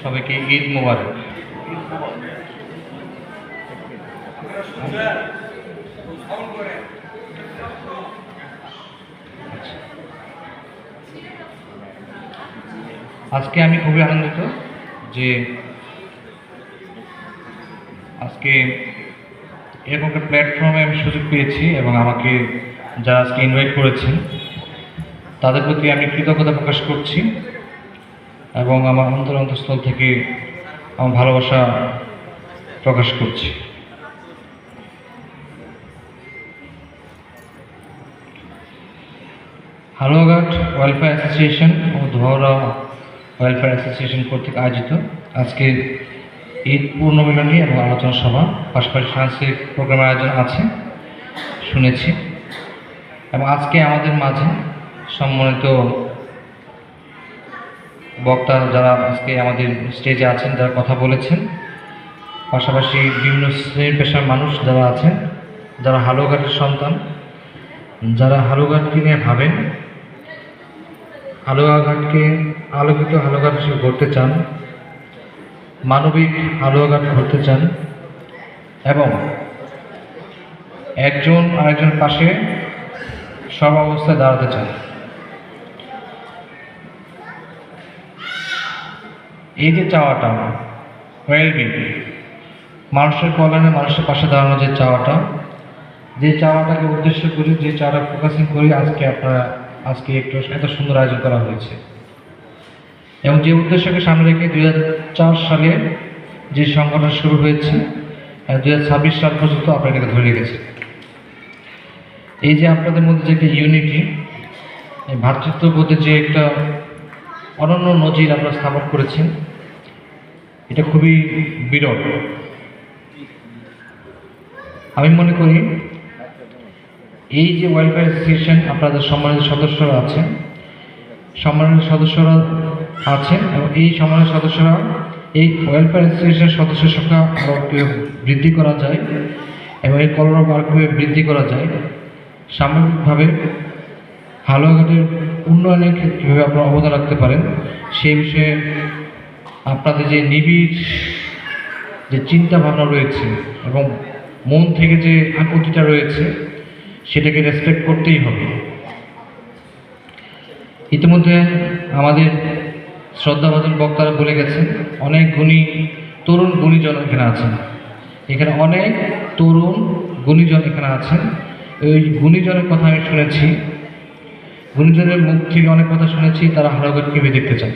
সবাইকে ঈদ মোবারক। আজকে আমি খুবই আনন্দিত যে আজকে এরকম একটা প্ল্যাটফর্মে আমি সুযোগ পেয়েছি এবং আমাকে যারা আজকে ইনভাইট করেছেন তাদের প্রতি আমি কৃতজ্ঞতা প্রকাশ করছি এবং আমার অন্তঃস্থল থেকে আমার ভালোবাসা প্রকাশ করছি। হালুয়াঘাট ওয়েলফেয়ার অ্যাসোসিয়েশন ও ধোয়ারা ওয়েলফেয়ার অ্যাসোসিয়েশন কর্তৃক আয়োজিত আজকে ঈদ পূর্ণমিলনী এবং আলোচনা সভা, পাশাপাশি সাংস্কৃতিক প্রোগ্রামের আয়োজন আছে শুনেছি। এবং আজকে আমাদের মাঝে সম্মানিত বক্তা যারা আজকে আমাদের স্টেজে আছেন, যারা কথা বলেছেন, পাশাপাশি বিভিন্ন শ্রেণী পেশার মানুষ যারা আছেন, যারা হালুয়াঘাটের সন্তান, যারা হালুয়াঘাটকে নিয়ে ভাবেন, হালুয়াঘাটকে আলোকিত হালুয়াঘাট হিসেবে গড়তে চান, মানবিক হালুয়াঘাট গড়তে চান এবং একজন আরেকজন পাশে সব অবস্থায় দাঁড়াতে চান। এই যে চাওয়াটা ওয়েলবিং, মানুষের কল্যাণে মানুষের পাশে দাঁড়ানো যে চাওয়াটাকে উদ্দেশ্য করি, যে চাওয়াটা ফোকাসিং করি আজকে একটু এত সুন্দর আয়োজন করা হয়েছে। এবং যে উদ্দেশ্যকে সামনে রেখে 2004 সালে যে সংগঠন শুরু হয়েছে 2026 সাল পর্যন্ত আপনারা এটাকে ধরে রেখেছে। এই যে আপনাদের মধ্যে যে একটা ইউনিটি, ভ্রাতৃত্ববোধের যে একটা অনন্য নজির আপনারা স্থাপন করেছেন, এটা খুবই বিরল। আমি মনে করি এই যে ওয়েলফেয়ার অ্যাসোসিয়েশন, আপনাদের সম্মানিত সদস্যরা আছেন এবং এই সম্মানিত সদস্যরা এই ওয়েলফেয়ার অ্যাসোসিয়েশনের সদস্যের সংখ্যা আরও বৃদ্ধি করা যায় এবং এই কলরব আর কীভাবে বৃদ্ধি করা যায়, সামগ্রিকভাবে হালুয়াঘাটের উন্নয়নের ক্ষেত্রে কীভাবে আপনারা অবদান রাখতে পারেন, সেই বিষয়ে আপনাদের যে নিবিড় যে চিন্তা ভাবনা রয়েছে এবং মন থেকে যে আকুতিটা রয়েছে, সেটাকে রেসপেক্ট করতেই হবে। ইতিমধ্যে আমাদের শ্রদ্ধাভাজন বক্তারা বলে গেছেন, অনেক তরুণ গুণীজন এখানে আছেন। এখানে অনেক তরুণ গুণীজন এখানে আছেন। ওই গুণীজনের কথা আমি শুনেছি, গুণীজনের মুখ থেকে অনেক কথা শুনেছি, তারা হালুয়াঘাটকে দেখতে চান।